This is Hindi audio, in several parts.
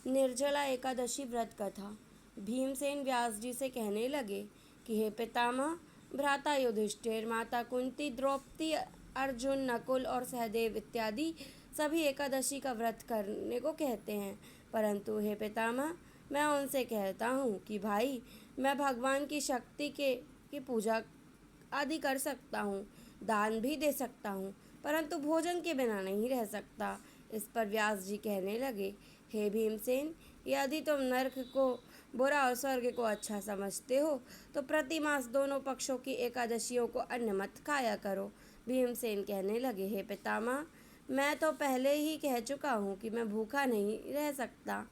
निर्जला एकादशी व्रत कथा। भीमसेन व्यास जी से कहने लगे कि हे पितामह, भ्राता युधिष्ठिर, माता कुंती, द्रौपदी, अर्जुन, नकुल और सहदेव इत्यादि सभी एकादशी का व्रत करने को कहते हैं, परंतु हे पितामह, मैं उनसे कहता हूँ कि भाई, मैं भगवान की शक्ति की पूजा आदि कर सकता हूँ, दान भी दे सकता हूँ, परंतु भोजन के बिना नहीं रह सकता। इस पर व्यास जी कहने लगे, हे भीमसेन, यदि तुम नरक को बुरा और स्वर्ग को अच्छा समझते हो तो प्रति मास दोनों पक्षों की एकादशियों को अन्न मत खाया करो। भीमसेन कहने लगे, हे पितामह, मैं तो पहले ही कह चुका हूँ कि मैं भूखा नहीं रह सकता।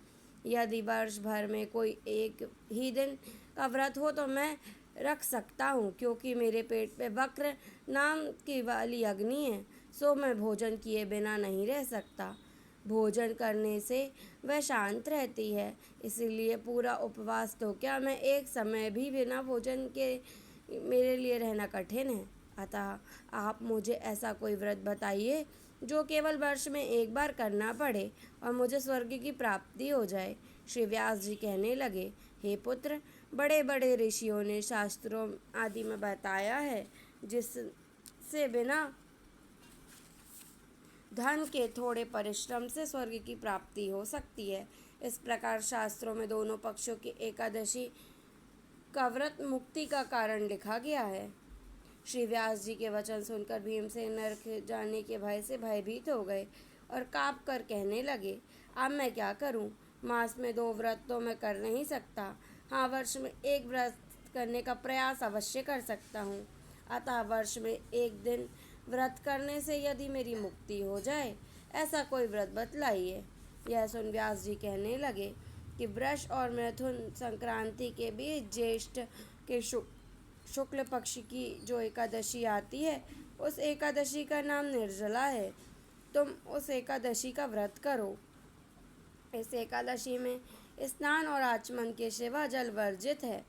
यदि वर्ष भर में कोई एक ही दिन का व्रत हो तो मैं रख सकता हूँ, क्योंकि मेरे पेट पे वक्र नाम की वाली अग्नि है, सो मैं भोजन किए बिना नहीं रह सकता। भोजन करने से वह शांत रहती है, इसीलिए पूरा उपवास तो क्या, मैं एक समय भी बिना भोजन के मेरे लिए रहना कठिन है। अतः आप मुझे ऐसा कोई व्रत बताइए जो केवल वर्ष में एक बार करना पड़े और मुझे स्वर्ग की प्राप्ति हो जाए। श्री व्यास जी कहने लगे, हे पुत्र, बड़े बड़े ऋषियों ने शास्त्रों आदि में बताया है जिससे बिना धन के थोड़े परिश्रम से स्वर्ग की प्राप्ति हो सकती है। इस प्रकार शास्त्रों में दोनों पक्षों की एकादशी का व्रत मुक्ति का कारण लिखा गया है। श्री व्यास जी के वचन सुनकर भीमसेन नरक जाने के भय से भयभीत हो गए और काँप कर कहने लगे, अब मैं क्या करूं? मास में 2 व्रत तो मैं कर नहीं सकता, हाँ, वर्ष में एक व्रत करने का प्रयास अवश्य कर सकता हूँ। अतः वर्ष में एक दिन व्रत करने से यदि मेरी मुक्ति हो जाए, ऐसा कोई व्रत बतलाइए। यह सुन व्यास जी कहने लगे कि वृष और मिथुन संक्रांति के बीच ज्येष्ठ के शुक्ल पक्ष की जो एकादशी आती है, उस एकादशी का नाम निर्जला है। तुम उस एकादशी का व्रत करो। इस एकादशी में स्नान और आचमन के सिवा जल वर्जित है।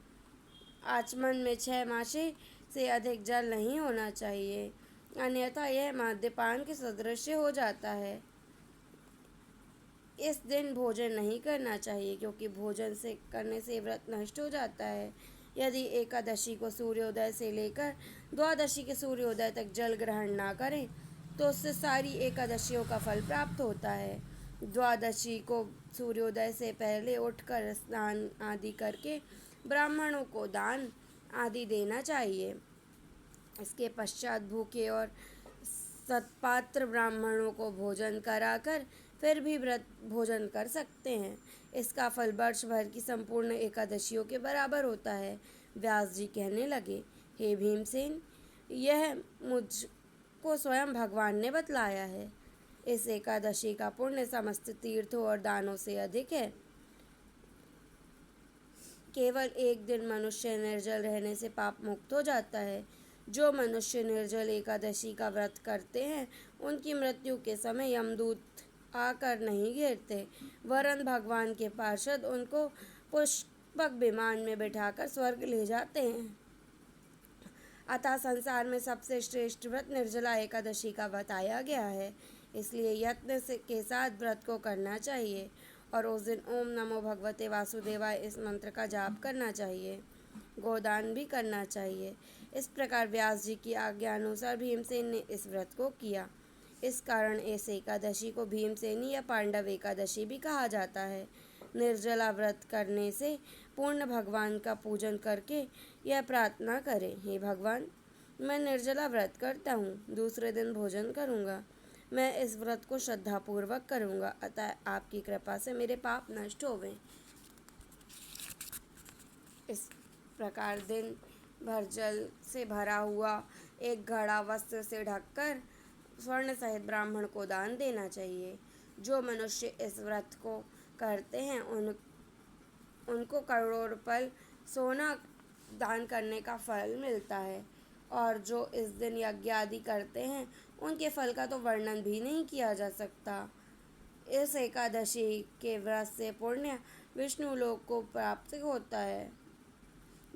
आचमन में 6 मासे से अधिक जल नहीं होना चाहिए, अन्यथा यह मद्यपान के सदृश हो जाता है। इस दिन भोजन नहीं करना चाहिए, क्योंकि भोजन से करने से व्रत नष्ट हो जाता है। यदि एकादशी को सूर्योदय से लेकर द्वादशी के सूर्योदय तक जल ग्रहण ना करें तो उससे सारी एकादशियों का फल प्राप्त होता है। द्वादशी को सूर्योदय से पहले उठकर स्नान आदि करके ब्राह्मणों को दान आदि देना चाहिए। इसके पश्चात भूखे और सत्पात्र ब्राह्मणों को भोजन कराकर फिर भी व्रत भोजन कर सकते हैं। इसका फल वर्ष भर की संपूर्ण एकादशियों के बराबर होता है। व्यास जी कहने लगे, हे भीमसेन, यह मुझको स्वयं भगवान ने बतलाया है। इस एकादशी का पुण्य समस्त तीर्थों और दानों से अधिक है। केवल एक दिन मनुष्य निर्जल रहने से पाप मुक्त हो जाता है। जो मनुष्य निर्जल एकादशी का व्रत करते हैं, उनकी मृत्यु के समय यमदूत आकर नहीं घेरते, वरन भगवान के पार्षद उनको पुष्पक विमान में बिठाकर स्वर्ग ले जाते हैं। अतः संसार में सबसे श्रेष्ठ व्रत निर्जला एकादशी का बताया गया है, इसलिए यत्न के साथ व्रत को करना चाहिए और उस दिन ओम नमो भगवते वासुदेवाय इस मंत्र का जाप करना चाहिए। गोदान भी करना चाहिए। इस प्रकार व्यास जी की आज्ञा अनुसार भीमसेन ने इस व्रत को किया। इस कारण इस एकादशी को भीमसेनी या पांडव एकादशी भी कहा जाता है। निर्जला व्रत करने से पूर्ण भगवान का पूजन करके यह प्रार्थना करें, हे भगवान, मैं निर्जला व्रत करता हूँ, दूसरे दिन भोजन करूँगा। मैं इस व्रत को श्रद्धापूर्वक करूँगा, अतः आपकी कृपा से मेरे पाप नष्ट होवें। इस प्रकार दिन भर जल से भरा हुआ एक घड़ा वस्त्र से ढककर स्वर्ण सहित ब्राह्मण को दान देना चाहिए। जो मनुष्य इस व्रत को करते हैं उनको करोड़ों रुपये सोना दान करने का फल मिलता है, और जो इस दिन यज्ञ आदि करते हैं उनके फल का तो वर्णन भी नहीं किया जा सकता। इस एकादशी के व्रत से पुण्य विष्णु लोक को प्राप्त होता है।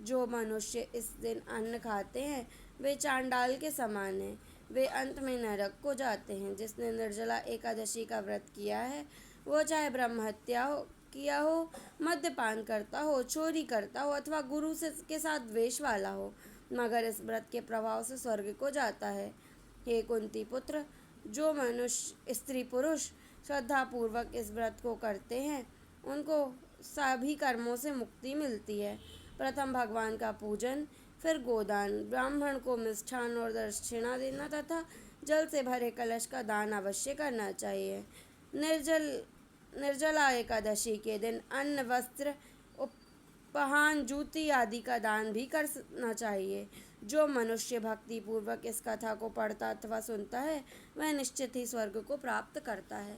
जो मनुष्य इस दिन अन्न खाते हैं वे चांडाल के समान हैं, वे अंत में नरक को जाते हैं। जिसने निर्जला एकादशी का व्रत किया है वो चाहे ब्रह्महत्या किया हो, मद्यपान करता हो, चोरी करता हो अथवा गुरु से के साथ द्वेष वाला हो, मगर इस व्रत के प्रभाव से स्वर्ग को जाता है। हे कुंती पुत्र, जो मनुष्य स्त्री पुरुष श्रद्धापूर्वक इस व्रत को करते हैं उनको सभी कर्मों से मुक्ति मिलती है। प्रथम भगवान का पूजन, फिर गोदान, ब्राह्मण को मिष्ठान और दक्षिणा देना तथा जल से भरे कलश का दान अवश्य करना चाहिए। निर्जला एकादशी के दिन अन्न, वस्त्र, उपहान, जूती आदि का दान भी करना चाहिए। जो मनुष्य भक्ति पूर्वक इस कथा को पढ़ता अथवा सुनता है वह निश्चित ही स्वर्ग को प्राप्त करता है।